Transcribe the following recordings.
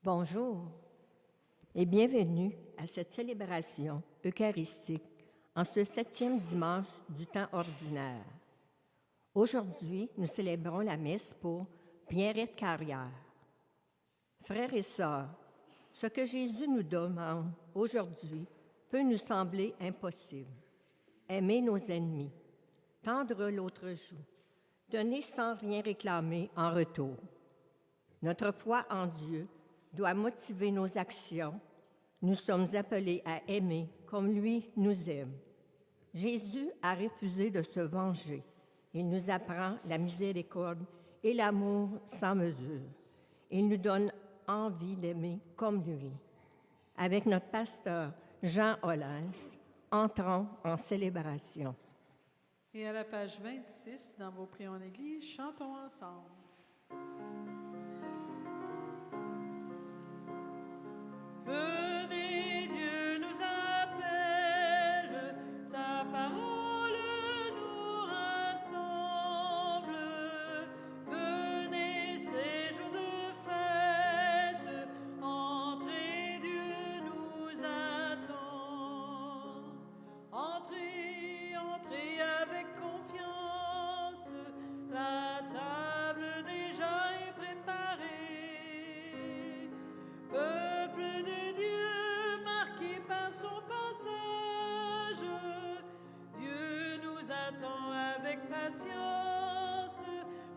Bonjour et bienvenue à cette célébration eucharistique en ce 7e dimanche du temps ordinaire. Aujourd'hui, nous célébrons la messe pour Pierrette Carrière. Frères et sœurs, ce que Jésus nous demande aujourd'hui peut nous sembler impossible. Aimer nos ennemis, tendre l'autre joue, donner sans rien réclamer en retour. Notre foi en Dieu doit motiver nos actions. Nous sommes appelés à aimer comme lui nous aime. Jésus a refusé de se venger. Il nous apprend la miséricorde et l'amour sans mesure. Il nous donne envie d'aimer comme lui. Avec notre pasteur Jean Hollens, entrons en célébration. Et à la page 26, dans vos prières en Église, chantons ensemble. Venez, Dieu nous appelle, sa parole nous rassemble. Venez, ces jours de fête, entrez, Dieu nous attend. Entrez, entrez avec confiance, la table déjà est préparée. Peuple de Dieu, marqué par son passage, Dieu nous attend avec patience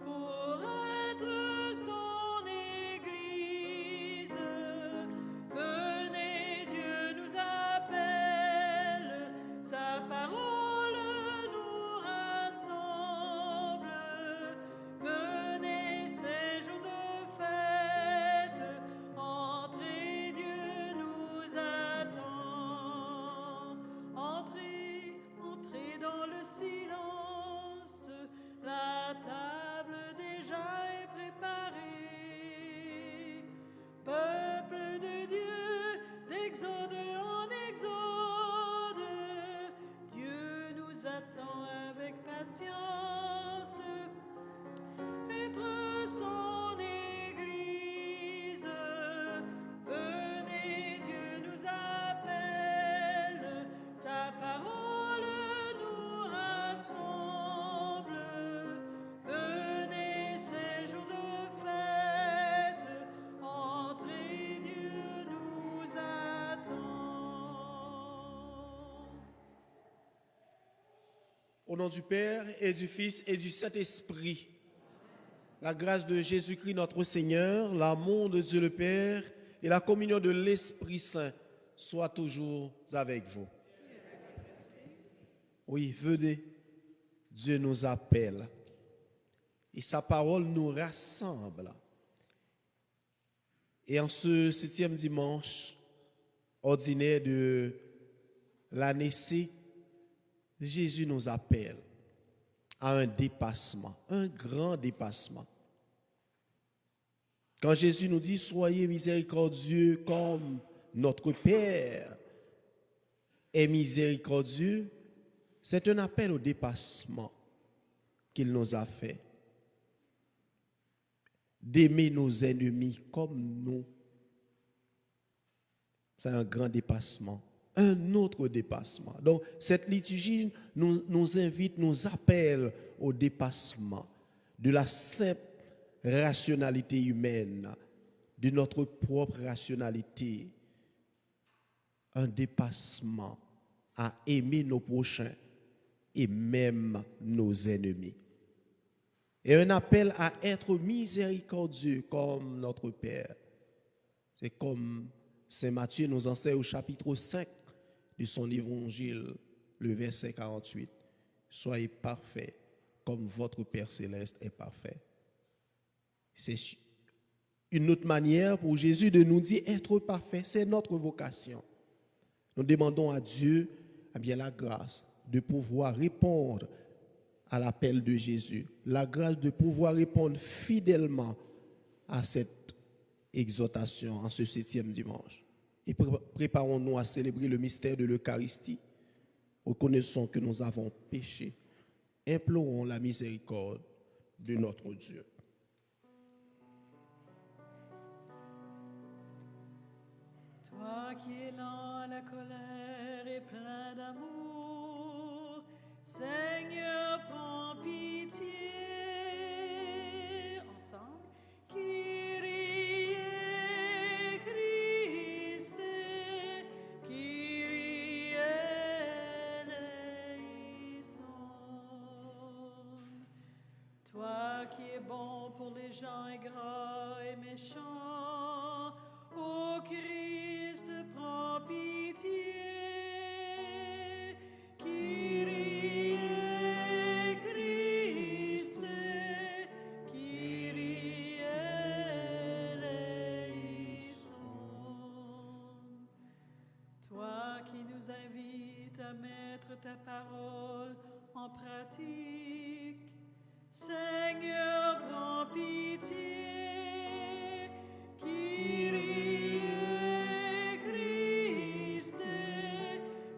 pour être son Église. Venez, Dieu nous appelle, sa parole nous rassemble. Venez, ces jours de fête, entrez, Dieu nous attend. Entrez, entrez dans le silence, la table déjà est préparée. Peuple de Dieu, d'exode en exode, Dieu nous attend avec patience. Être son Église, venez, Dieu nous appelle, sa parole nous rassemble. Venez, ces jours de fête, entrez, Dieu nous attend. Au nom du Père et du Fils et du Saint-Esprit, la grâce de Jésus-Christ notre Seigneur, l'amour de Dieu le Père et la communion de l'Esprit Saint soient toujours avec vous. Oui, venez, Dieu nous appelle et sa parole nous rassemble. Et en ce 7e dimanche ordinaire de l'année C, Jésus nous appelle à un dépassement, un grand dépassement. Quand Jésus nous dit « Soyez miséricordieux comme notre Père est miséricordieux », c'est un appel au dépassement qu'il nous a fait. D'aimer nos ennemis comme nous. C'est un grand dépassement. Un autre dépassement. Donc, cette liturgie nous invite, nous appelle au dépassement de la simple rationalité humaine, de notre propre rationalité. Un dépassement à aimer nos prochains et même nos ennemis. Et un appel à être miséricordieux comme notre Père. C'est comme Saint Matthieu nous enseigne au chapitre 5 de son évangile, le verset 48. Soyez parfaits comme votre Père céleste est parfait. C'est une autre manière pour Jésus de nous dire être parfait, c'est notre vocation. Nous demandons à Dieu la grâce de pouvoir répondre à l'appel de Jésus, la grâce de pouvoir répondre fidèlement à cette exhortation en ce 7e dimanche. Et préparons-nous à célébrer le mystère de l'Eucharistie. Reconnaissons que nous avons péché. Implorons la miséricorde de notre Dieu. Toi qui es lent à la colère et plein d'amour, Seigneur, prends pitié. Ensemble. Kyrie Christe, Kyrie eleison. Toi qui es bon pour les gens ingrats et méchants, ô Christ, prends pitié. Kyrie Christe, Kyrie eleison. Toi qui nous invites à mettre ta parole en pratique, Seigneur, prends pitié. Kyrie Christe,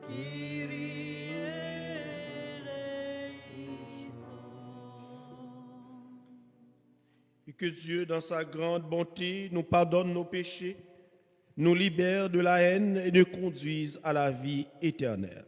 Kyrie eleison. Et que Dieu, dans sa grande bonté, nous pardonne nos péchés, nous libère de la haine et nous conduise à la vie éternelle.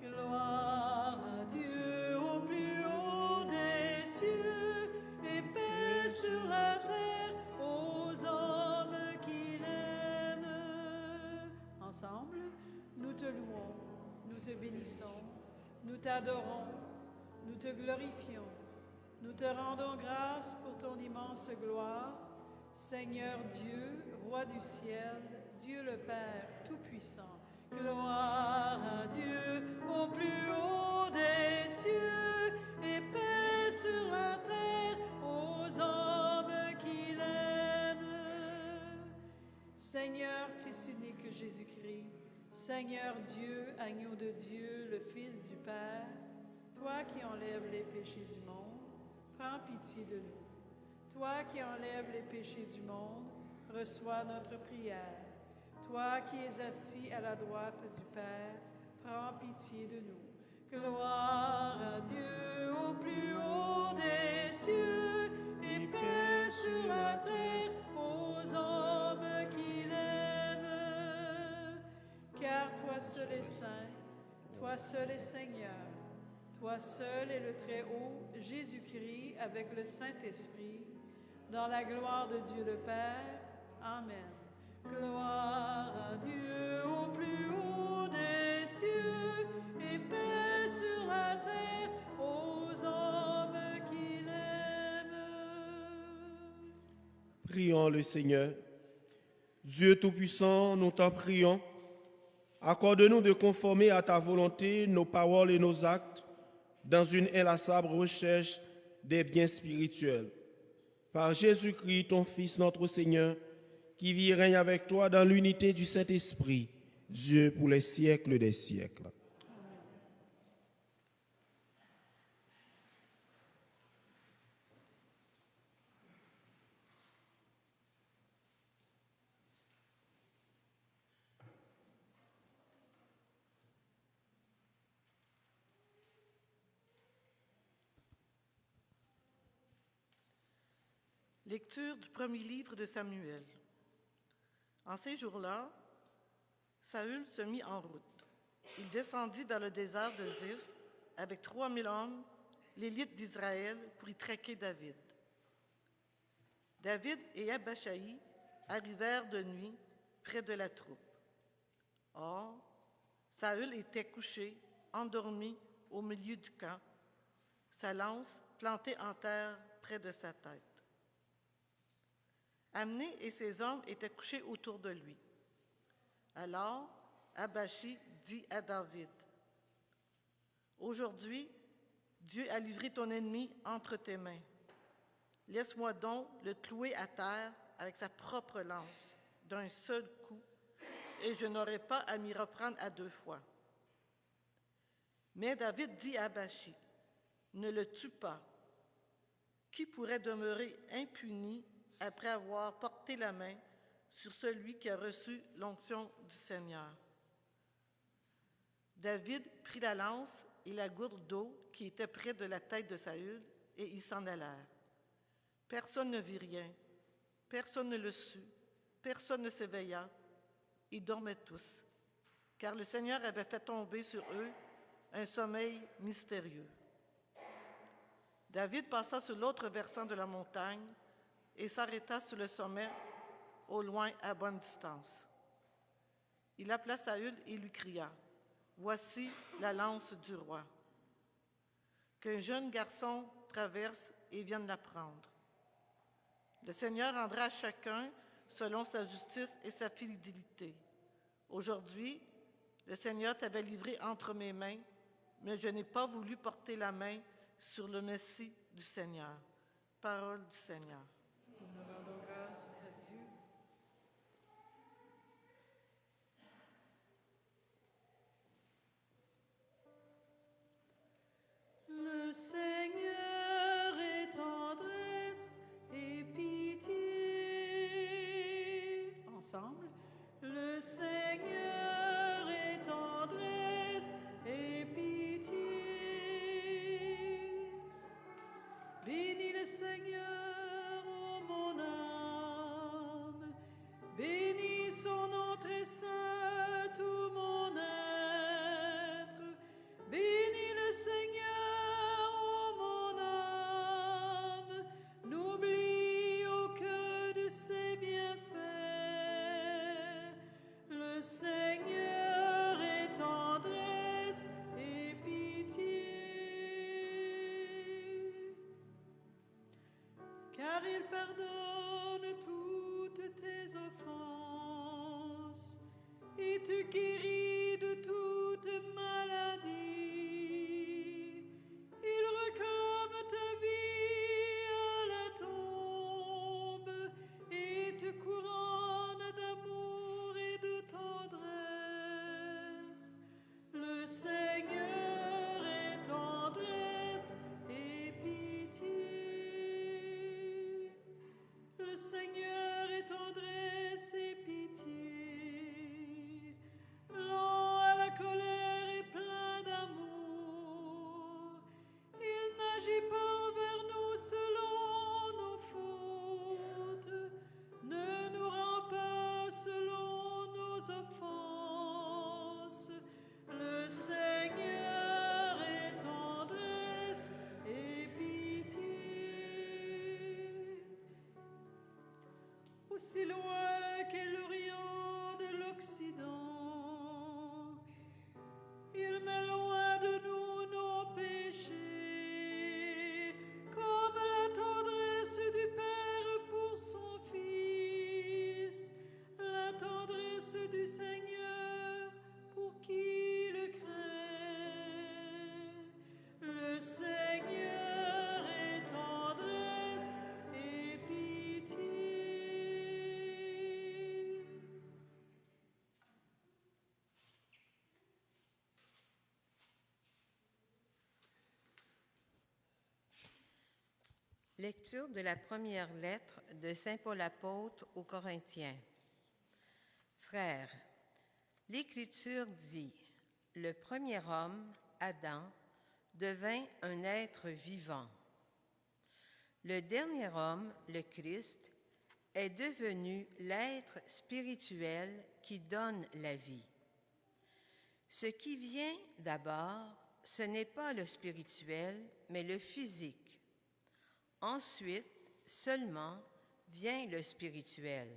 Gloire à Dieu au plus haut des cieux et paix sur la terre aux hommes qu'il aime. Ensemble, nous te louons, nous te bénissons, nous t'adorons, nous te glorifions, nous te rendons grâce pour ton immense gloire, Seigneur Dieu, Roi du ciel, Dieu le Père Tout-Puissant. Gloire à Dieu au plus haut des cieux et paix sur la terre aux hommes qu'il aime. Seigneur, Fils unique Jésus-Christ, Seigneur Dieu, agneau de Dieu, le Fils du Père, toi qui enlèves les péchés du monde, prends pitié de nous. Toi qui enlèves les péchés du monde, reçois notre prière. Toi qui es assis à la droite du Père, prends pitié de nous. Gloire à Dieu au plus haut des cieux et paix sur la terre aux hommes qu'il aime. Car toi seul est saint, toi seul est Seigneur, toi seul est le Très-Haut, Jésus-Christ, avec le Saint-Esprit, dans la gloire de Dieu le Père. Amen. Gloire à Dieu au plus haut des cieux et paix sur la terre aux hommes qu'il aime. Prions le Seigneur. Dieu Tout-Puissant, nous t'en prions. Accorde-nous de conformer à ta volonté nos paroles et nos actes dans une inlassable recherche des biens spirituels. Par Jésus-Christ, ton Fils, notre Seigneur, qui vit et règne avec toi dans l'unité du Saint-Esprit, Dieu pour les siècles des siècles. Lecture du premier livre de Samuel. En ces jours-là, Saül se mit en route. Il descendit vers le désert de Ziph avec 3000 hommes, l'élite d'Israël, pour y traquer David. David et Abishai arrivèrent de nuit près de la troupe. Or, Saül était couché, endormi au milieu du camp, sa lance plantée en terre près de sa tête. Amné et ses hommes étaient couchés autour de lui. Alors, Abishai dit à David, « Aujourd'hui, Dieu a livré ton ennemi entre tes mains. Laisse-moi donc le clouer à terre avec sa propre lance, d'un seul coup, et je n'aurai pas à m'y reprendre à 2 fois. » Mais David dit à Abishai, « Ne le tue pas. Qui pourrait demeurer impuni après avoir porté la main sur celui qui a reçu l'onction du Seigneur? » David prit la lance et la gourde d'eau qui était près de la tête de Saül, et ils s'en allèrent. Personne ne vit rien, personne ne le sut, personne ne s'éveilla. Ils dormaient tous, car le Seigneur avait fait tomber sur eux un sommeil mystérieux. David passa sur l'autre versant de la montagne et s'arrêta sur le sommet, au loin, à bonne distance. Il appela Saül et lui cria, « Voici la lance du roi. » Qu'un jeune garçon traverse et vienne la prendre. Le Seigneur rendra à chacun selon sa justice et sa fidélité. Aujourd'hui, le Seigneur t'avait livré entre mes mains, mais je n'ai pas voulu porter la main sur le Messie du Seigneur. Parole du Seigneur. Nous rendons grâce à Dieu. Le Seigneur est tendresse et pitié. Ensemble. Le Seigneur est tendresse et pitié. Bénis le Seigneur, ô mon âme. Bénis son nom très saint, tout mon être. Bénis le Seigneur, ô mon âme. N'oublie aucun de ses bienfaits. Le Seigneur est tendresse et pitié. Car il pardonne toutes tes offenses et te guérit de toute maladie. Il réclame ta vie à la tombe et te couronne d'amour et de tendresse. Le Seigneur est tendresse et pitié. Le Seigneur est tendresse et pitié. Lent à la colère et plein d'amour. Il n'agit pas envers nous selon nos fautes, ne nous rend pas selon nos offenses. Le Seigneur est tendresse et pitié. Aussi loin qu'est l'Orient de l'Occident, il met loin de nous nos péchés, comme la tendresse du Père pour son Fils, la tendresse du Seigneur pour qui le craint. Le Seigneur est tendresse et pitié. Lecture de la première lettre de Saint Paul apôtre aux Corinthiens. Frères, l'Écriture dit, « Le premier homme, Adam, devint un être vivant. Le dernier homme, le Christ, est devenu l'être spirituel qui donne la vie. Ce qui vient d'abord, ce n'est pas le spirituel, mais le physique. Ensuite, seulement, vient le spirituel.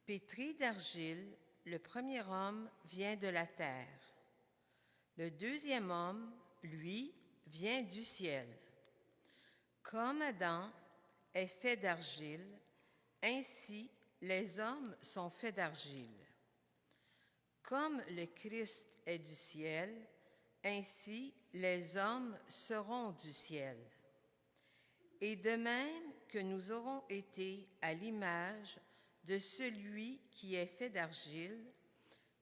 Pétri d'argile, le premier homme vient de la terre. Le deuxième homme, lui, vient du ciel. Comme Adam est fait d'argile, ainsi les hommes sont faits d'argile. Comme le Christ est du ciel, ainsi les hommes seront du ciel. Et de même que nous aurons été à l'image de celui qui est fait d'argile,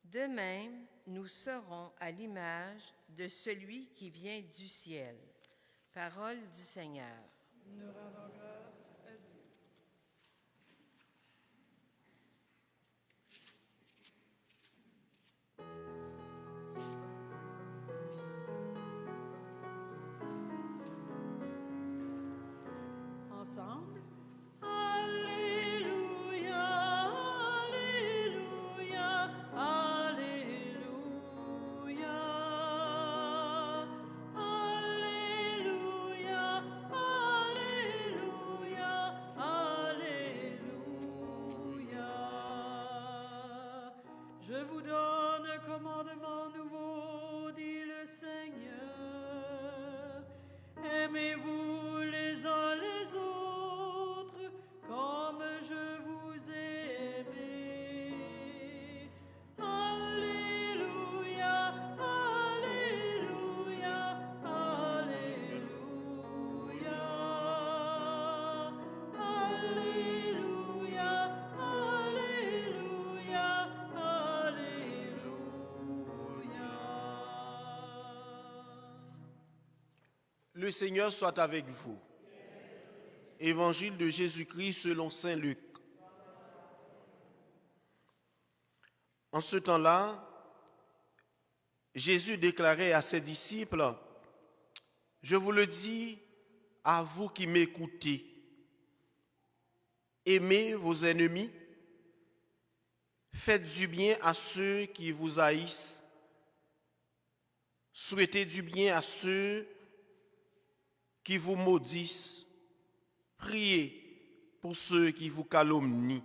de même nous serons à l'image de celui qui vient du ciel. Parole du Seigneur. Nous rendons grâce à Dieu. Le Seigneur soit avec vous. Évangile de Jésus-Christ selon saint Luc. En ce temps-là, Jésus déclarait à ses disciples, « Je vous le dis à vous qui m'écoutez, aimez vos ennemis, faites du bien à ceux qui vous haïssent, souhaitez du bien à ceux qui vous maudissent, priez pour ceux qui vous calomnient.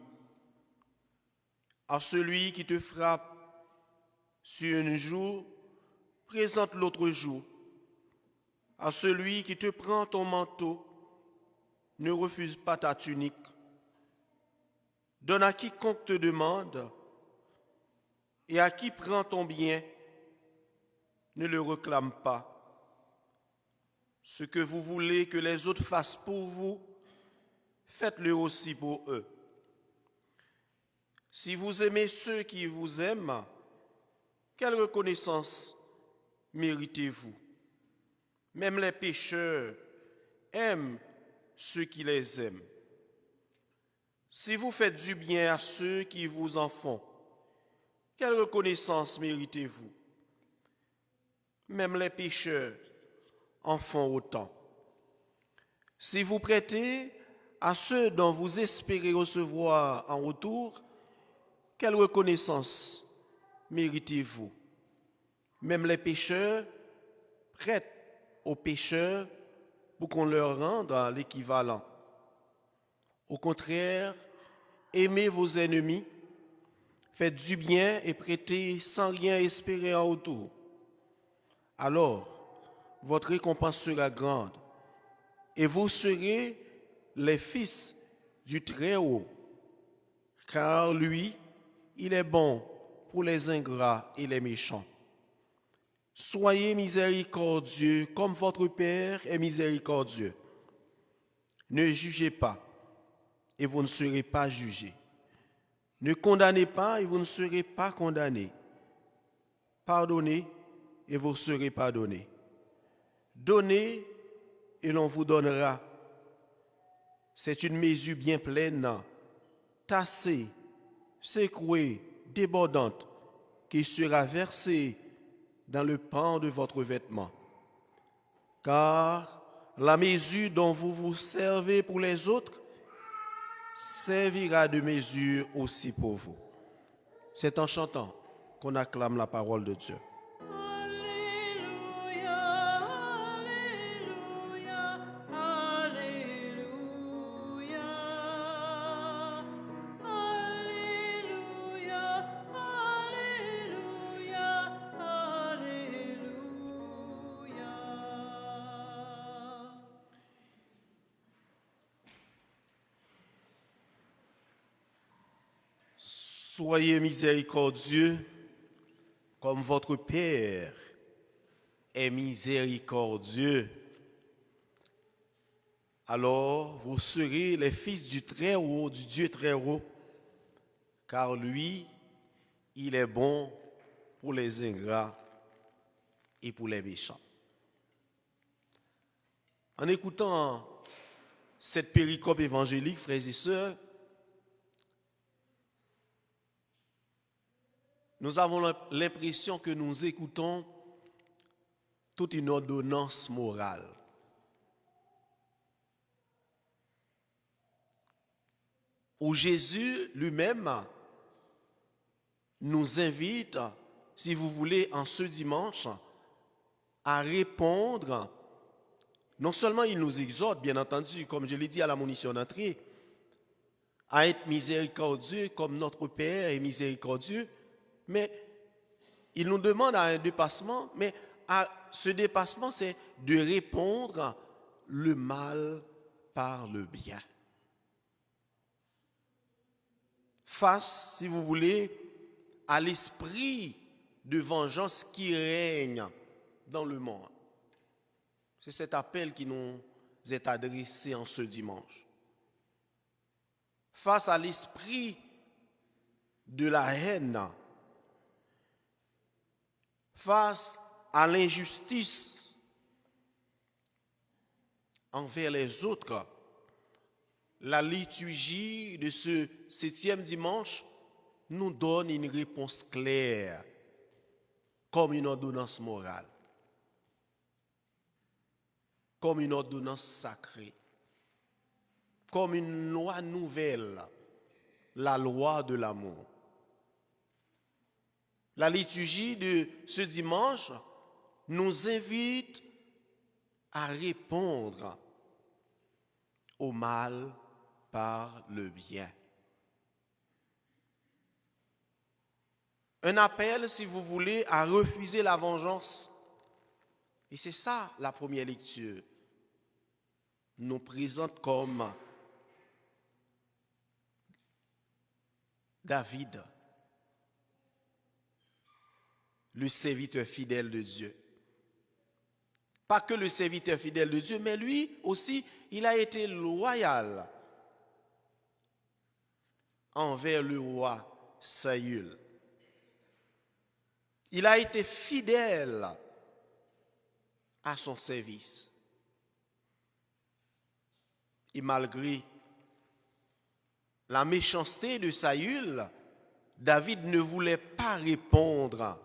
À celui qui te frappe sur un jour, présente l'autre jour. À celui qui te prend ton manteau, ne refuse pas ta tunique. Donne à quiconque te demande, et à qui prend ton bien, ne le réclame pas. Ce que vous voulez que les autres fassent pour vous, faites-le aussi pour eux. Si vous aimez ceux qui vous aiment, quelle reconnaissance méritez-vous? Même les pécheurs aiment ceux qui les aiment. Si vous faites du bien à ceux qui vous en font, quelle reconnaissance méritez-vous? Même les pécheurs en font autant. Si vous prêtez à ceux dont vous espérez recevoir en retour, quelle reconnaissance méritez-vous? Même les pécheurs prêtent aux pécheurs pour qu'on leur rende l'équivalent. Au contraire, aimez vos ennemis, faites du bien et prêtez sans rien espérer en retour. Alors, votre récompense sera grande et vous serez les fils du Très-Haut, car lui, il est bon pour les ingrats et les méchants. Soyez miséricordieux comme votre Père est miséricordieux. Ne jugez pas et vous ne serez pas jugés. Ne condamnez pas et vous ne serez pas condamnés. Pardonnez et vous serez pardonnés. Donnez et l'on vous donnera. C'est une mesure bien pleine, tassée, secouée, débordante, qui sera versée dans le pan de votre vêtement. Car la mesure dont vous vous servez pour les autres servira de mesure aussi pour vous. C'est en chantant qu'on acclame la parole de Dieu. Alléluia, Alléluia, Alléluia, Alléluia, Alléluia, Alléluia. Soyez miséricordieux comme votre Père est miséricordieux. Alors vous serez les fils du Très-Haut, du Dieu Très-Haut, car lui, il est bon pour les ingrats et pour les méchants. En écoutant cette péricope évangélique, frères et sœurs, nous avons l'impression que nous écoutons toute une ordonnance morale. Où Jésus lui-même nous invite, si vous voulez, en ce dimanche, à répondre. Non seulement il nous exhorte, bien entendu, comme je l'ai dit à la monition d'entrée, à être miséricordieux comme notre Père est miséricordieux, mais il nous demande à un dépassement, mais ce dépassement, c'est de répondre le mal par le bien. Face, si vous voulez, à l'esprit de vengeance qui règne dans le monde. C'est cet appel qui nous est adressé en ce dimanche. Face à l'esprit de la haine, face à l'injustice, envers les autres, la liturgie de ce 7e dimanche nous donne une réponse claire, comme une ordonnance morale, comme une ordonnance sacrée, comme une loi nouvelle, la loi de l'amour. La liturgie de ce dimanche nous invite à répondre au mal par le bien. Un appel, si vous voulez, à refuser la vengeance. Et c'est ça la première lecture nous présente comme David, le serviteur fidèle de Dieu. Pas que le serviteur fidèle de Dieu, mais lui aussi, il a été loyal envers le roi Saül. Il a été fidèle à son service. Et malgré la méchanceté de Saül, David ne voulait pas répondre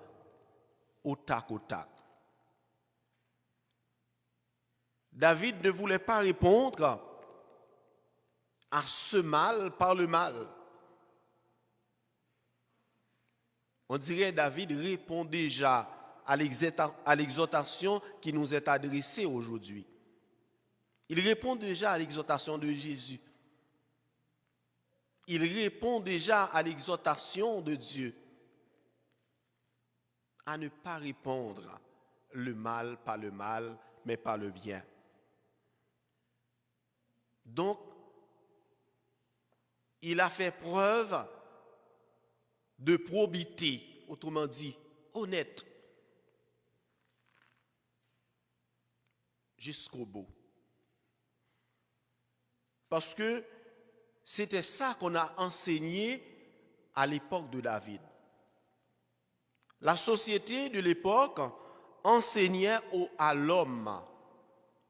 au tac au tac. David ne voulait pas répondre à ce mal par le mal. On dirait David répond déjà à l'exhortation qui nous est adressée aujourd'hui. Il répond déjà à l'exhortation de Jésus. Il répond déjà à l'exhortation de Dieu à ne pas répondre le mal par le mal, mais par le bien. Donc, il a fait preuve de probité, autrement dit, honnête, jusqu'au bout. Parce que c'était ça qu'on a enseigné à l'époque de David. La société de l'époque enseignait à l'homme.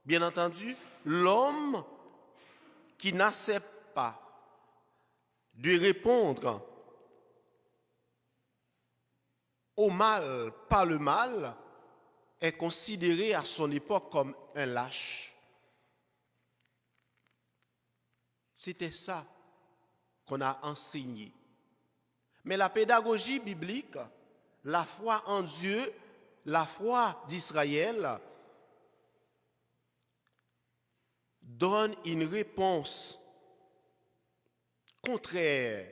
Bien entendu, l'homme qui n'accepte pas de répondre au mal par le mal est considéré à son époque comme un lâche. C'était ça qu'on a enseigné. Mais la pédagogie biblique, la foi en Dieu, la foi d'Israël, donne une réponse contraire,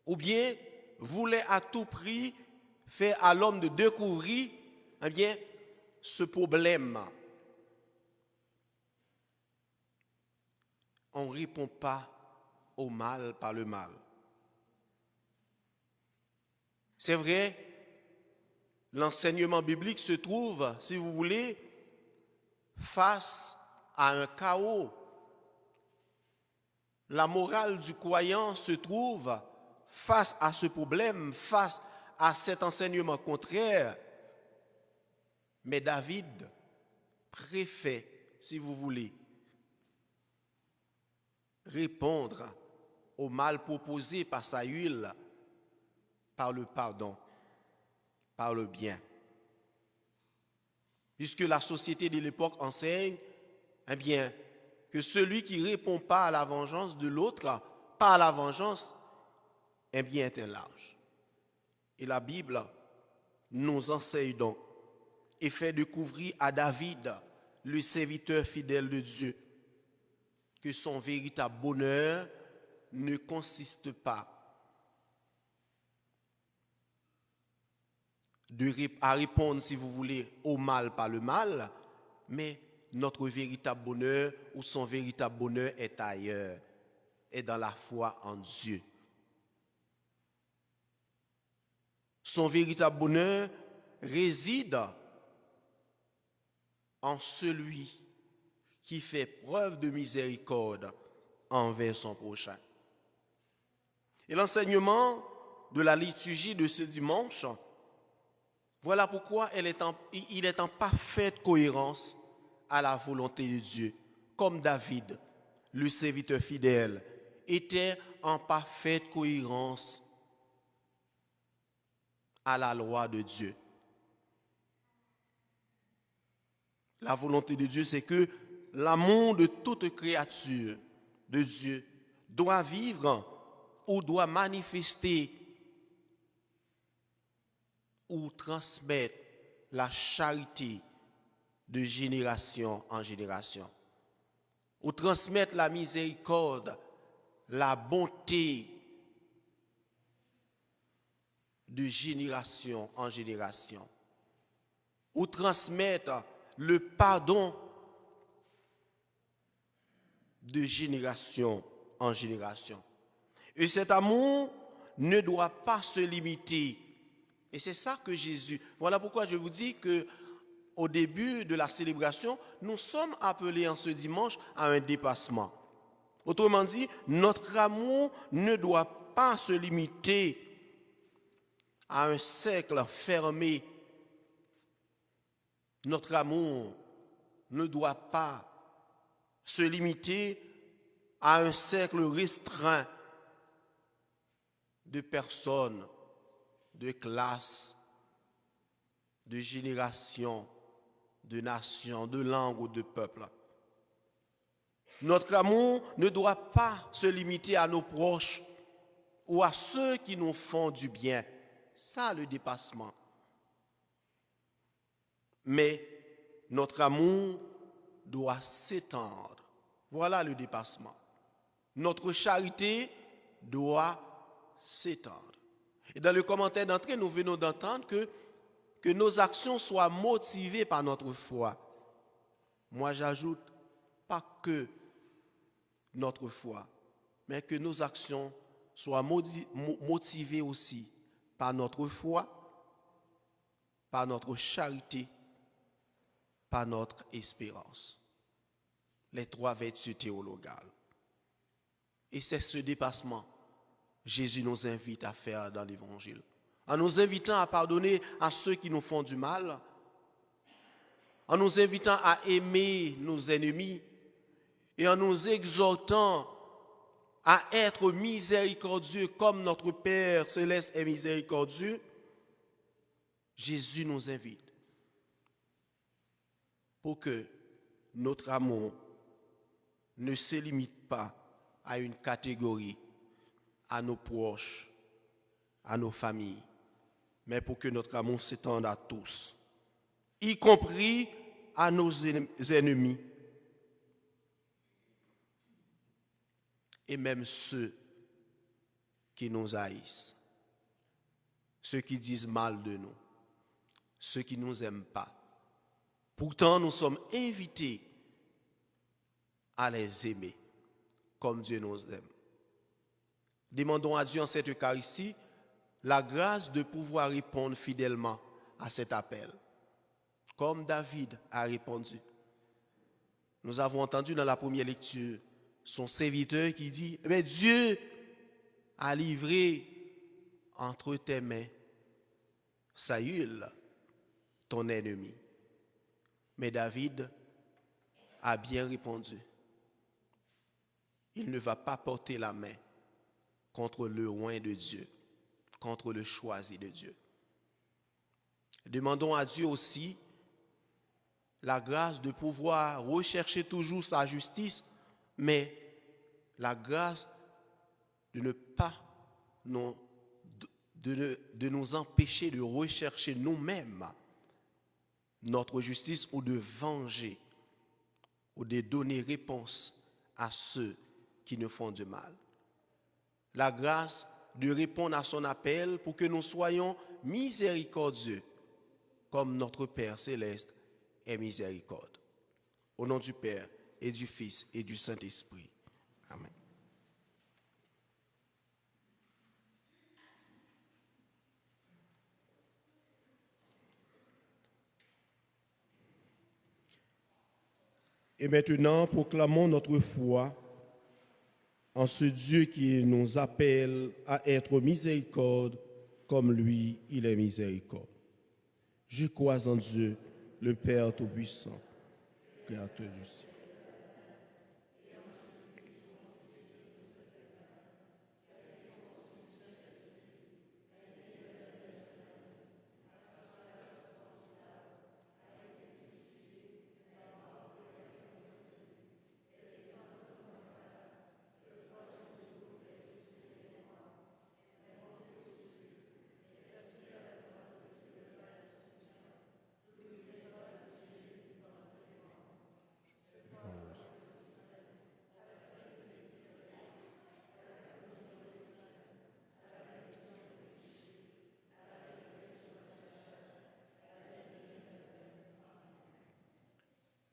ou bien voulait à tout prix faire à l'homme de découvrir ce problème. On ne répond pas au mal par le mal. C'est vrai, l'enseignement biblique se trouve, si vous voulez, face à un chaos. La morale du croyant se trouve face à ce problème, face à cet enseignement contraire. Mais David préfère, si vous voulez, répondre au mal proposé par Saül par le pardon, par le bien. Puisque la société de l'époque enseigne, que celui qui ne répond pas à la vengeance de l'autre, pas à la vengeance, est un lâche. Et la Bible nous enseigne donc et fait découvrir à David, le serviteur fidèle de Dieu, que son véritable bonheur ne consiste pas à répondre, si vous voulez, au mal par le mal, mais notre véritable bonheur ou son véritable bonheur est ailleurs, est dans la foi en Dieu. Son véritable bonheur réside en celui qui fait preuve de miséricorde envers son prochain. Et l'enseignement de la liturgie de ce dimanche, voilà pourquoi il est en parfaite cohérence à la volonté de Dieu. comme David, le serviteur fidèle, était en parfaite cohérence à la loi de Dieu. La volonté de Dieu, c'est que l'amour de toute créature de Dieu doit vivre ou doit manifester ou transmettre la charité de génération en génération, ou transmettre la miséricorde, la bonté de génération en génération, ou transmettre le pardon de génération en génération. Et cet amour ne doit pas se limiter. Et c'est ça que Jésus... Voilà pourquoi je vous dis que au début de la célébration, nous sommes appelés en ce dimanche à un dépassement. Autrement dit, notre amour ne doit pas se limiter à un cercle fermé. Notre amour ne doit pas se limiter à un cercle restreint de personnes, de classes, de générations, de nations, de langues ou de peuples. Notre amour ne doit pas se limiter à nos proches ou à ceux qui nous font du bien. Ça, le dépassement. Mais notre amour doit s'étendre. Voilà le dépassement. Notre charité doit s'étendre. Et dans le commentaire d'entrée, nous venons d'entendre que nos actions soient motivées par notre foi. Moi, j'ajoute pas que notre foi, mais que nos actions soient motivées aussi par notre foi, par notre charité, par notre espérance. Les trois vertus théologales. Et c'est ce dépassement que Jésus nous invite à faire dans l'Évangile. En nous invitant à pardonner à ceux qui nous font du mal, en nous invitant à aimer nos ennemis et en nous exhortant à être miséricordieux comme notre Père céleste est miséricordieux, Jésus nous invite pour que notre amour ne se limite pas à une catégorie, à nos proches, à nos familles, mais pour que notre amour s'étende à tous, y compris à nos ennemis et même ceux qui nous haïssent, ceux qui disent mal de nous, ceux qui ne nous aiment pas. Pourtant, nous sommes invités à les aimer comme Dieu nous aime. Demandons à Dieu en cette Eucharistie la grâce de pouvoir répondre fidèlement à cet appel, comme David a répondu. Nous avons entendu dans la première lecture son serviteur qui dit « Dieu a livré entre tes mains Saül, ton ennemi. » Mais David a bien répondu. Il ne va pas porter la main contre le oint de Dieu, contre le choisi de Dieu. Demandons à Dieu aussi la grâce de pouvoir rechercher toujours sa justice, mais la grâce de ne pas de nous empêcher de rechercher nous-mêmes notre justice ou de venger ou de donner réponse à ceux qui nous font du mal. La grâce de répondre à son appel pour que nous soyons miséricordieux comme notre Père céleste est miséricorde. Au nom du Père et du Fils et du Saint-Esprit. Amen. Et maintenant, proclamons notre foi en ce Dieu qui nous appelle à être miséricorde comme lui, il est miséricorde. Je crois en Dieu, le Père Tout-Puissant, Créateur du ciel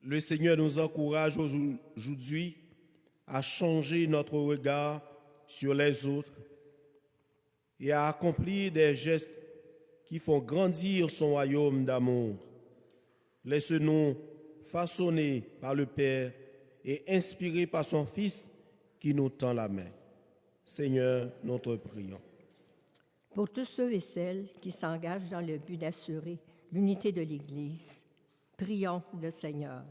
Le Seigneur nous encourage aujourd'hui à changer notre regard sur les autres et à accomplir des gestes qui font grandir son royaume d'amour. Laisse-nous façonner par le Père et inspirés par son Fils qui nous tend la main. Seigneur, nous te prions. Pour tous ceux et celles qui s'engagent dans le but d'assurer l'unité de l'Église, prions le Seigneur.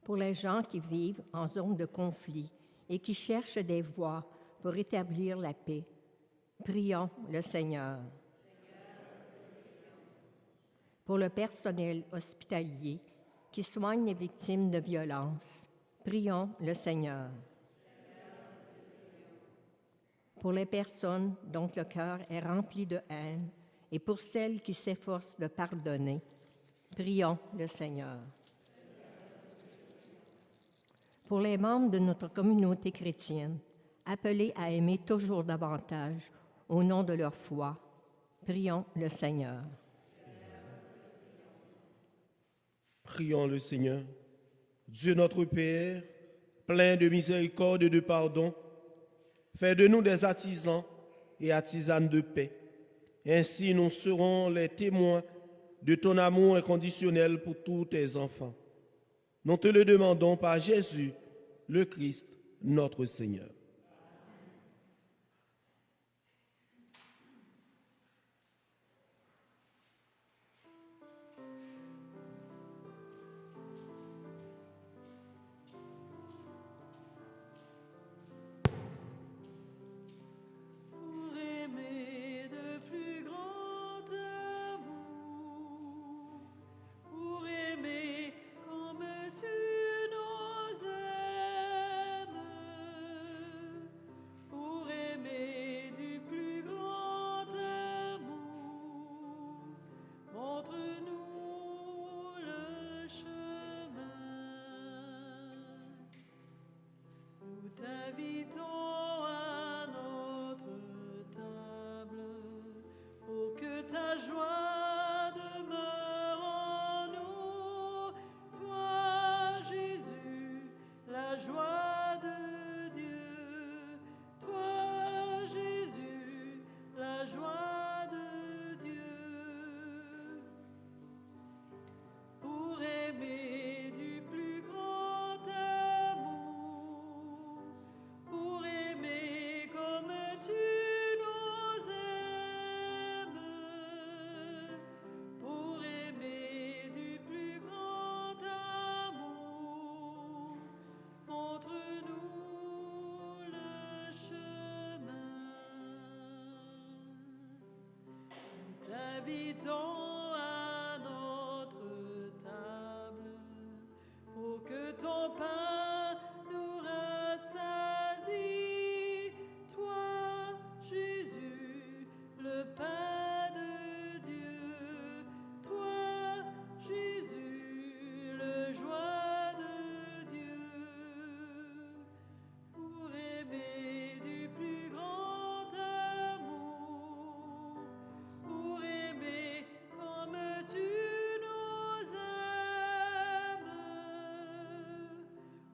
Pour les gens qui vivent en zone de conflit et qui cherchent des voies pour rétablir la paix, prions le Seigneur. Pour le personnel hospitalier qui soigne les victimes de violences, prions le Seigneur. Pour les personnes dont le cœur est rempli de haine et pour celles qui s'efforcent de pardonner, prions le Seigneur. Pour les membres de notre communauté chrétienne, appelés à aimer toujours davantage au nom de leur foi, prions le Seigneur. Prions le Seigneur. Dieu notre Père, plein de miséricorde et de pardon, fais de nous des artisans et artisanes de paix. Ainsi, nous serons les témoins de ton amour inconditionnel pour tous tes enfants. Nous te le demandons par Jésus, le Christ, notre Seigneur. Pour aimer de plus grand amour, pour aimer comme tu nous aimes, pour aimer du plus grand amour, montre-nous le chemin. Nous t'invitons à notre table pour que ta joie demeure en nous. Toi, Jésus, la joie de Dieu. Toi, Jésus, la joie de Dieu. Pour aimer du plus grand amour, pour aimer comme tu nous aimes, pour aimer du plus grand amour, montre-nous le chemin. Nous t'invitons à notre table pour que ton pain nous rassasie. Toi, Jésus, le pain de Dieu. Toi, Jésus, le joie de Dieu. Pour aimer du plus grand amour, pour aimer comme tu nous aimes,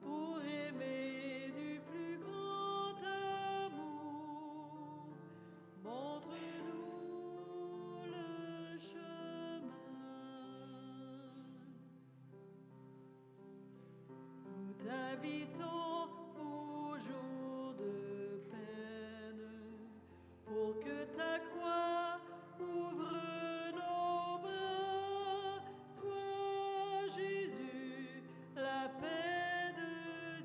pour aimer du plus grand amour, montre-nous le chemin. Nous t'invitons au jour de peine pour que ta croix ouvre nos bras. Toi, Jésus, la paix de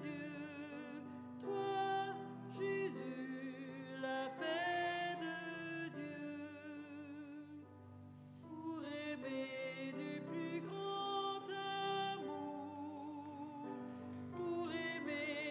Dieu. Toi, Jésus, la paix de Dieu. Pour aimer du plus grand amour, pour aimer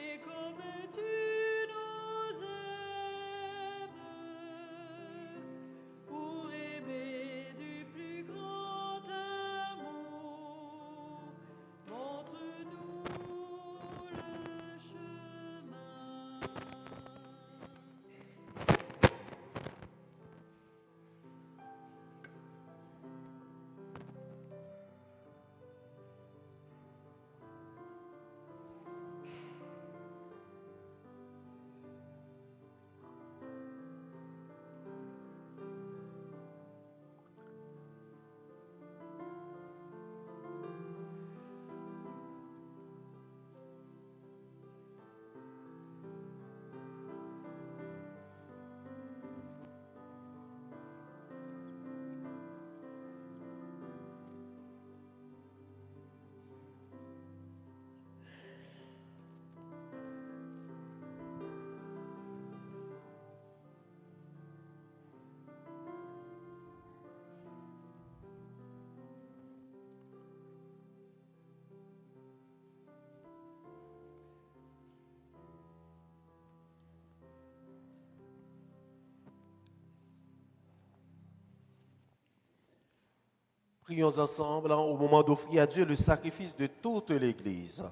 Prions ensemble au moment d'offrir à Dieu le sacrifice de toute l'Église.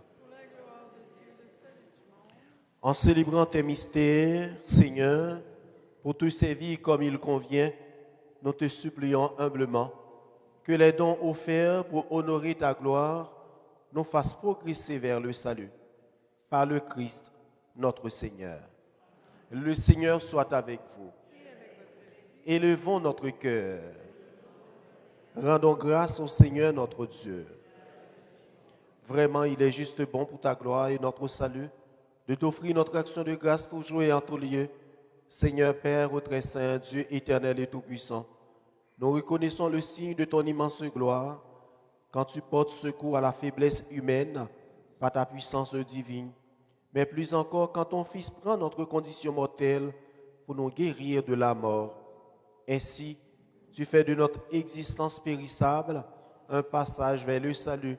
En célébrant tes mystères, Seigneur, pour te servir comme il convient, nous te supplions humblement que les dons offerts pour honorer ta gloire nous fassent progresser vers le salut. Par le Christ, notre Seigneur. Le Seigneur soit avec vous. Élevons notre cœur. Rendons grâce au Seigneur notre Dieu. Vraiment, il est juste bon pour ta gloire et notre salut de t'offrir notre action de grâce toujours et en tout lieu. Seigneur Père, très saint, Dieu éternel et tout-puissant, nous reconnaissons le signe de ton immense gloire quand tu portes secours à la faiblesse humaine par ta puissance divine, mais plus encore quand ton Fils prend notre condition mortelle pour nous guérir de la mort. Ainsi, tu fais de notre existence périssable un passage vers le salut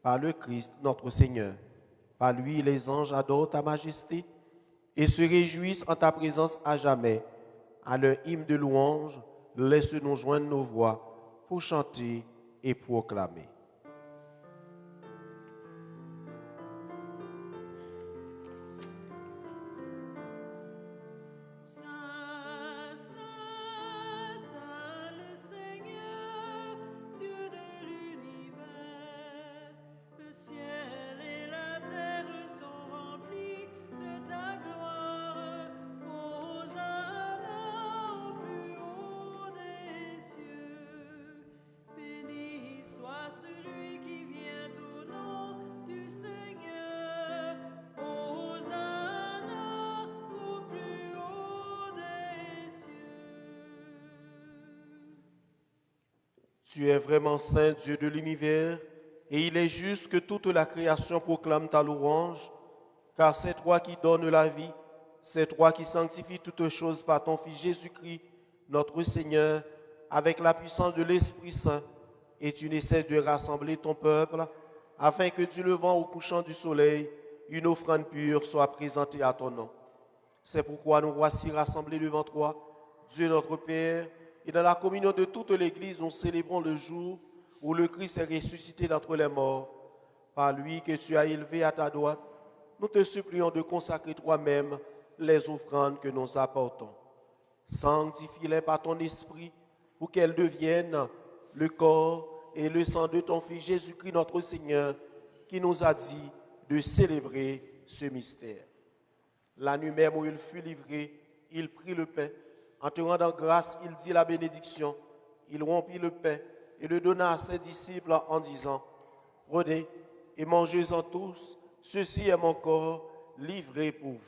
par le Christ notre Seigneur. Par lui, les anges adorent ta majesté et se réjouissent en ta présence à jamais. À leur hymne de louange, laisse-nous joindre nos voix pour chanter et proclamer. Tu es vraiment saint, Dieu de l'univers, et il est juste que toute la création proclame ta louange, car c'est toi qui donnes la vie, c'est toi qui sanctifies toutes choses par ton Fils Jésus-Christ, notre Seigneur, avec la puissance de l'Esprit Saint, et tu n'essaies de rassembler ton peuple, afin que du levant au couchant du soleil, une offrande pure soit présentée à ton nom. C'est pourquoi nous voici rassemblés devant toi, Dieu notre Père, et dans la communion de toute l'Église, nous célébrons le jour où le Christ est ressuscité d'entre les morts. Par lui que tu as élevé à ta droite, nous te supplions de consacrer toi-même les offrandes que nous apportons. Sanctifie-les par ton esprit pour qu'elles deviennent le corps et le sang de ton Fils Jésus-Christ notre Seigneur, qui nous a dit de célébrer ce mystère. La nuit même où il fut livré, il prit le pain. En te rendant grâce, il dit la bénédiction. Il rompit le pain et le donna à ses disciples en disant, « Prenez et mangez-en tous, ceci est mon corps livré pour vous. »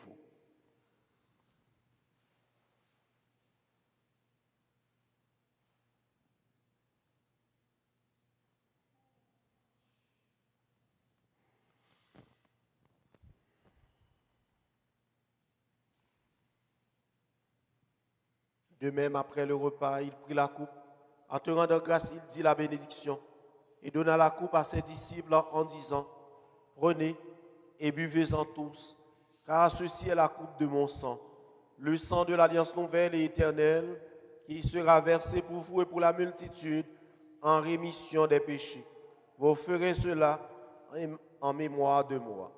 De même, après le repas, il prit la coupe. En te rendant grâce, il dit la bénédiction et donna la coupe à ses disciples en disant, « Prenez et buvez-en tous, car ceci est la coupe de mon sang, le sang de l'alliance nouvelle et éternelle, qui sera versé pour vous et pour la multitude en rémission des péchés. Vous ferez cela en mémoire de moi. »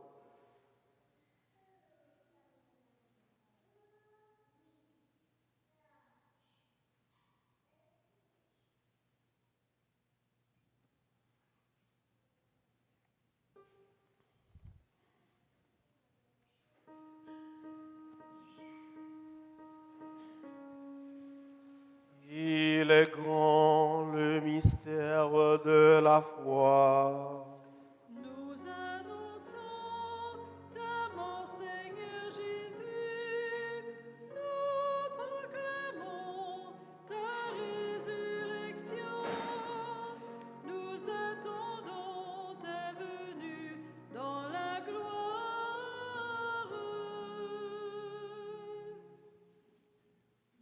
Il est grand le mystère de la foi. Nous annonçons ta mort, Seigneur Jésus. Nous proclamons ta résurrection. Nous attendons ta venue dans la gloire.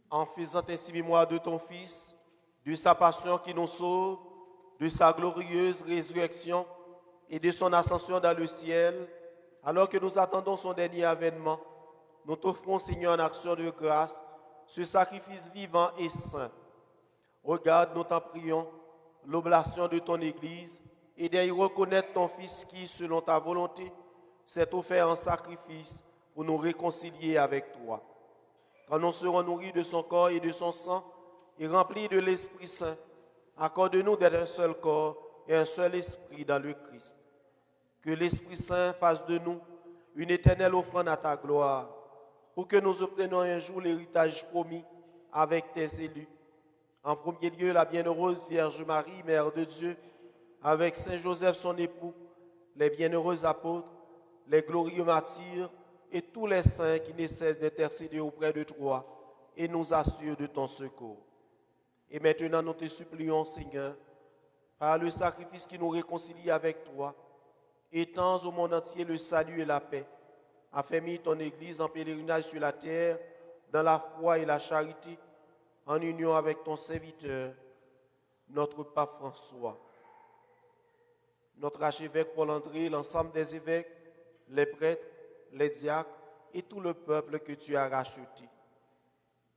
En faisant ainsi mémoire de ton Fils, de sa passion qui nous sauve, de sa glorieuse résurrection et de son ascension dans le ciel, alors que nous attendons son dernier avènement, nous t'offrons, Seigneur, en action de grâce, ce sacrifice vivant et saint. Regarde, nous t'en prions, l'oblation de ton Église et d'y reconnaître ton Fils qui, selon ta volonté, s'est offert en sacrifice pour nous réconcilier avec toi. Quand nous serons nourris de son corps et de son sang et remplis de l'Esprit Saint, accorde-nous d'être un seul corps et un seul esprit dans le Christ. Que l'Esprit Saint fasse de nous une éternelle offrande à ta gloire, pour que nous obtenions un jour l'héritage promis avec tes élus. En premier lieu, la bienheureuse Vierge Marie, Mère de Dieu, avec Saint Joseph son époux, les bienheureux apôtres, les glorieux martyrs et tous les saints qui ne cessent d'intercéder auprès de toi et nous assurent de ton secours. Et maintenant, nous te supplions, Seigneur, par le sacrifice qui nous réconcilie avec toi, étends au monde entier le salut et la paix, affermis ton Église en pèlerinage sur la terre, dans la foi et la charité, en union avec ton serviteur, notre pape François, notre archevêque Paul-André, l'ensemble des évêques, les prêtres, les diacres et tout le peuple que tu as racheté.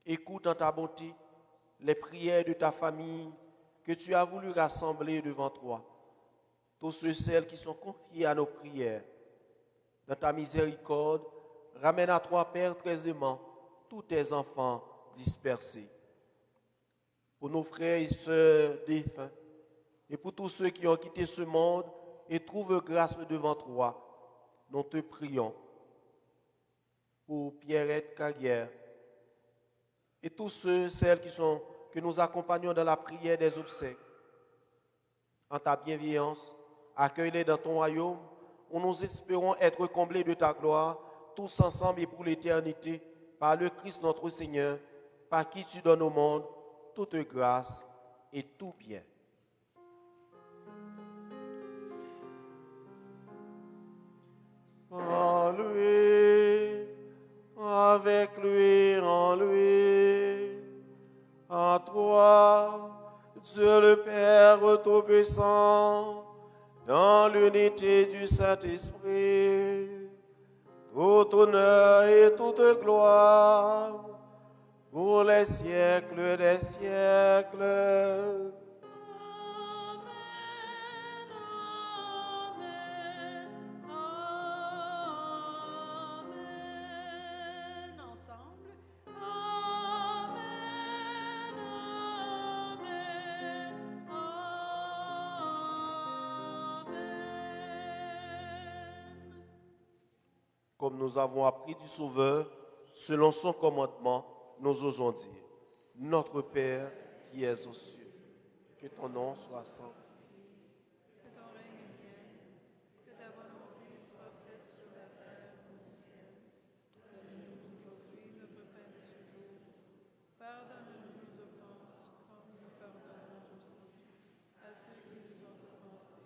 Écoute en ta bonté les prières de ta famille que tu as voulu rassembler devant toi, tous ceux et celles qui sont confiés à nos prières. Dans ta miséricorde, ramène à toi, Père très aimant, tous tes enfants dispersés. Pour nos frères et sœurs défunts, et pour tous ceux qui ont quitté ce monde et trouvent grâce devant toi, nous te prions. Pour Pierrette Carrière et tous ceux, celles que nous accompagnons dans la prière des obsèques. En ta bienveillance, accueille-les dans ton royaume, où nous espérons être comblés de ta gloire, tous ensemble et pour l'éternité, par le Christ notre Seigneur, par qui tu donnes au monde toute grâce et tout bien. En lui, avec lui, en lui, en toi, Dieu le Père Tout-Puissant, dans l'unité du Saint-Esprit, tout honneur et toute gloire, pour les siècles des siècles. Comme nous avons appris du Sauveur, selon son commandement, nous osons dire, notre Père qui es aux cieux, que ton nom soit sanctifié. Que ton règne vienne, que ta volonté soit faite sur la terre comme au ciel. Donne-nous aujourd'hui notre pain de ce jour. Pardonne-nous nos offenses, comme nous pardonnons aussi à ceux qui nous ont offensés.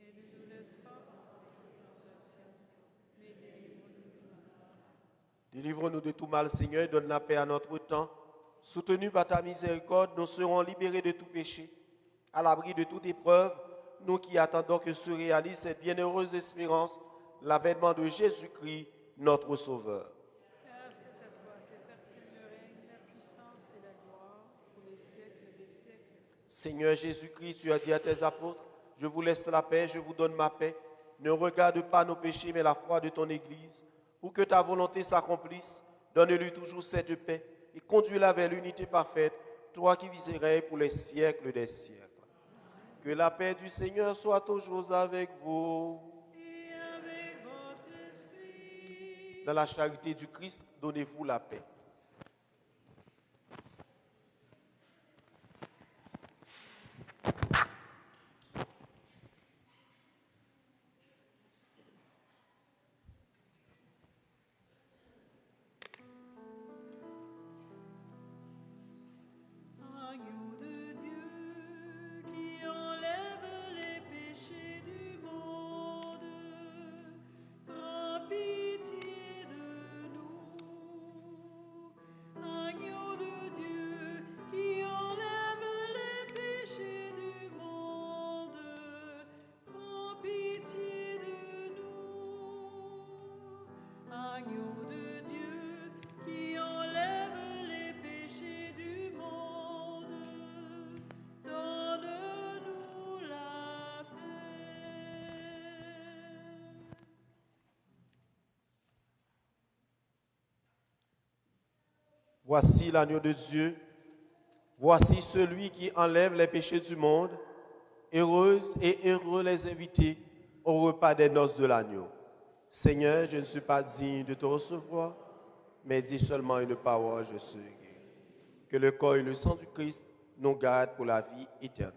Et ne nous laisse pas entrer en tentation, mais délivre-nous du mal. Délivre-nous de tout mal, Seigneur, et donne la paix à notre temps. Soutenus par ta miséricorde, nous serons libérés de tout péché, à l'abri de toute épreuve, nous qui attendons que se réalise cette bienheureuse espérance, l'avènement de Jésus-Christ, notre Sauveur. Car c'est à toi qu'appartiennent le règne, la puissance et la gloire pour les siècles des siècles. Seigneur Jésus-Christ, tu as dit à tes apôtres, je vous laisse la paix, je vous donne ma paix. Ne regarde pas nos péchés, mais la foi de ton Église. Pour que ta volonté s'accomplisse, donne-lui toujours cette paix et conduis-la vers l'unité parfaite, toi qui vis et règnes pour les siècles des siècles. Que la paix du Seigneur soit toujours avec vous. Et avec votre esprit. Dans la charité du Christ, donnez-vous la paix. Agneau de Dieu qui enlève les péchés du monde, prends pitié de nous. Voici l'agneau de Dieu. Voici celui qui enlève les péchés du monde. Heureuse et heureux les invités au repas des noces de l'agneau. Seigneur, je ne suis pas digne de te recevoir, mais dis seulement une parole, je serai guéri. Que le corps et le sang du Christ nous gardent pour la vie éternelle.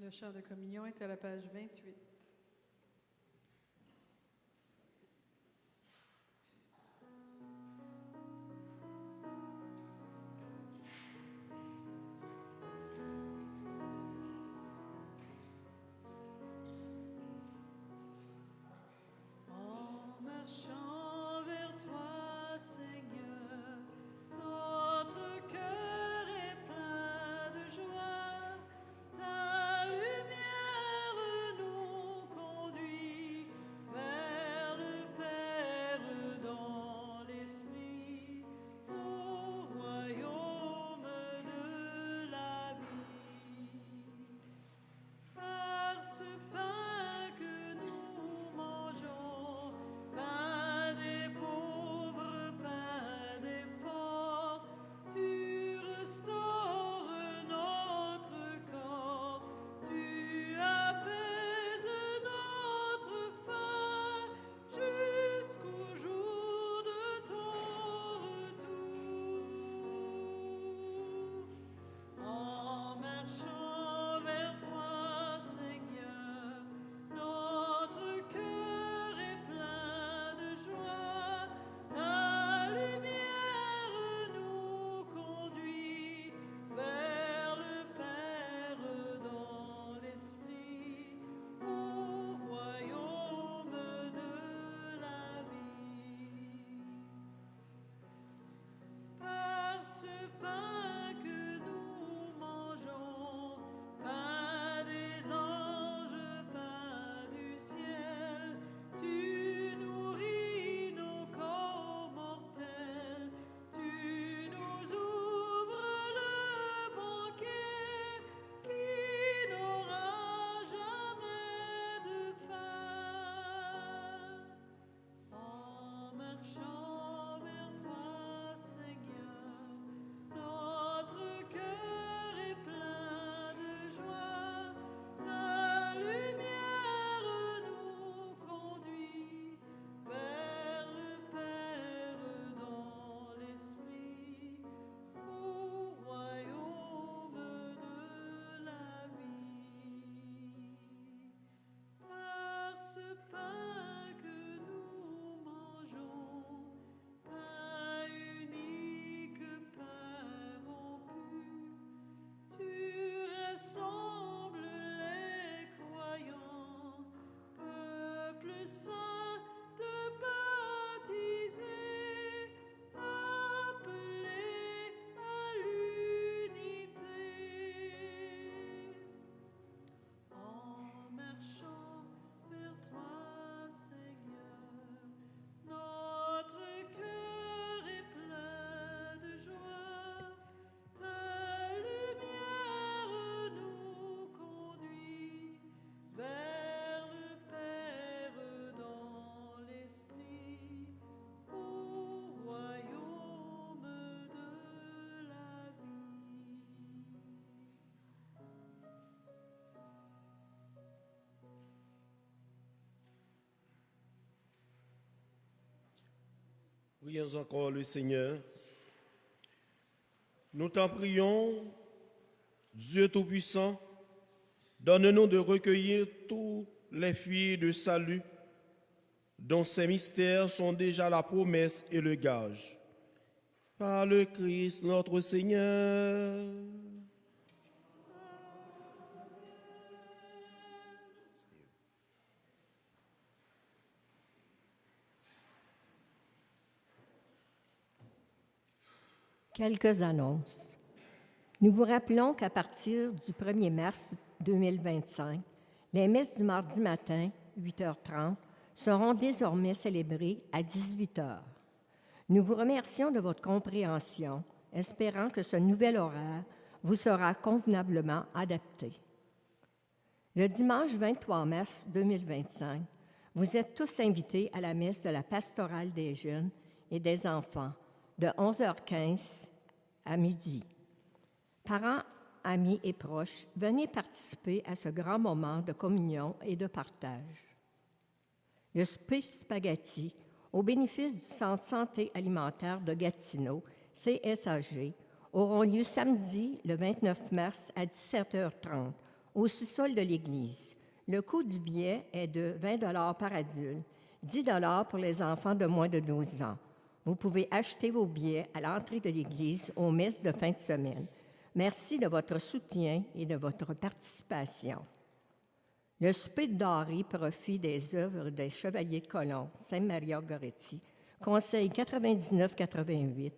Le chant de communion est à la page 28. En marchant vers toi, Seigneur, notre cœur est plein de joie. Ta lumière nous conduit vers le Père dans l'Esprit, au royaume de la vie. Par ce pain que nous mangeons, pain des pauvres, pain des forts, tu restaures notre corps, tu apaises notre faim jusqu'au jour de ton retour. En marchant vers toi, Seigneur, notre cœur est plein de joie. Ta lumière nous conduit vers le Père dans l'Esprit, au royaume de la vie. Par ce pain que nous mangeons, pain des anges, pain du ciel, tu nourris nos corps mortels, tu nous ouvres le banquet qui n'aura jamais de fin. En marchant vers toi, Seigneur, notre cœur est plein de joie. Ta lumière nous conduit vers le Père dans l'Esprit, au royaume de la vie. Par ce pain que nous mangeons, pain unique, pain rompu, tu rassembles les croyants, peuple saint de baptisés, appelés à l'unité. En marchant vers toi, Seigneur, notre cœur est plein de joie. Ta lumière nous conduit vers le Père dans Prions encore le Seigneur. Nous t'en prions, Dieu Tout-Puissant, donne-nous de recueillir tous les fruits de salut dont ces mystères sont déjà la promesse et le gage. Par le Christ notre Seigneur. Quelques annonces. Nous vous rappelons qu'à partir du 1er mars 2025, les messes du mardi matin, 8h30, seront désormais célébrées à 18h. Nous vous remercions de votre compréhension, espérant que ce nouvel horaire vous sera convenablement adapté. Le dimanche 23 mars 2025, vous êtes tous invités à la messe de la pastorale des jeunes et des enfants de 11h15 à midi. Parents, amis et proches, venez participer à ce grand moment de communion et de partage. Le souper spaghetti au bénéfice du Centre santé alimentaire de Gatineau, CSAG, auront lieu samedi le 29 mars à 17h30 au sous-sol de l'église. Le coût du billet est de 20 $ par adulte, 10 $ pour les enfants de moins de 12 ans. Vous pouvez acheter vos billets à l'entrée de l'église aux messes de fin de semaine. Merci de votre soutien et de votre participation. Le souper de Dari, profit des œuvres des Chevaliers de Colomb, Saint-Maria-Goretti, Conseil 99-88,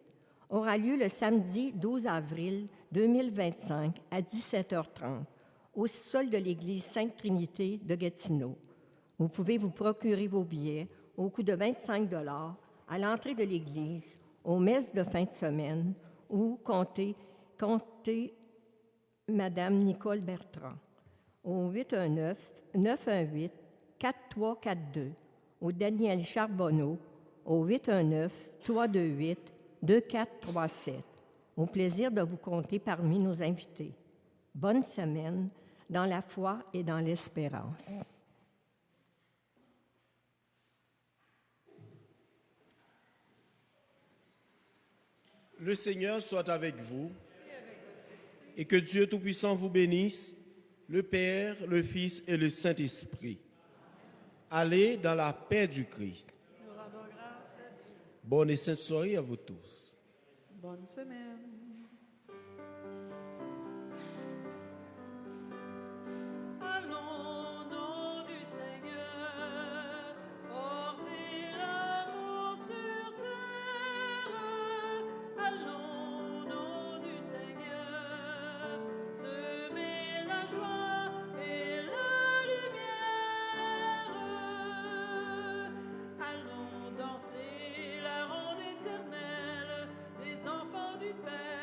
aura lieu le samedi 12 avril 2025 à 17h30 au sol de l'église Sainte-Trinité de Gatineau. Vous pouvez vous procurer vos billets au coût de 25 $ à l'entrée de l'église, aux messes de fin de semaine ou comptez Madame Nicole Bertrand au 819-918-4342, au Daniel Charbonneau au 819-328-2437. Au plaisir de vous compter parmi nos invités. Bonne semaine dans la foi et dans l'espérance. Le Seigneur soit avec vous et que Dieu Tout-Puissant vous bénisse, le Père, le Fils et le Saint-Esprit. Allez dans la paix du Christ. Nous rendons grâce à Dieu. Bonne et sainte soirée à vous tous. Bonne semaine. Allons au nom du Seigneur, porter l'amour sur terre. Allons au nom du Seigneur, semer la joie et la lumière. Allons danser la ronde éternelle des enfants du Père.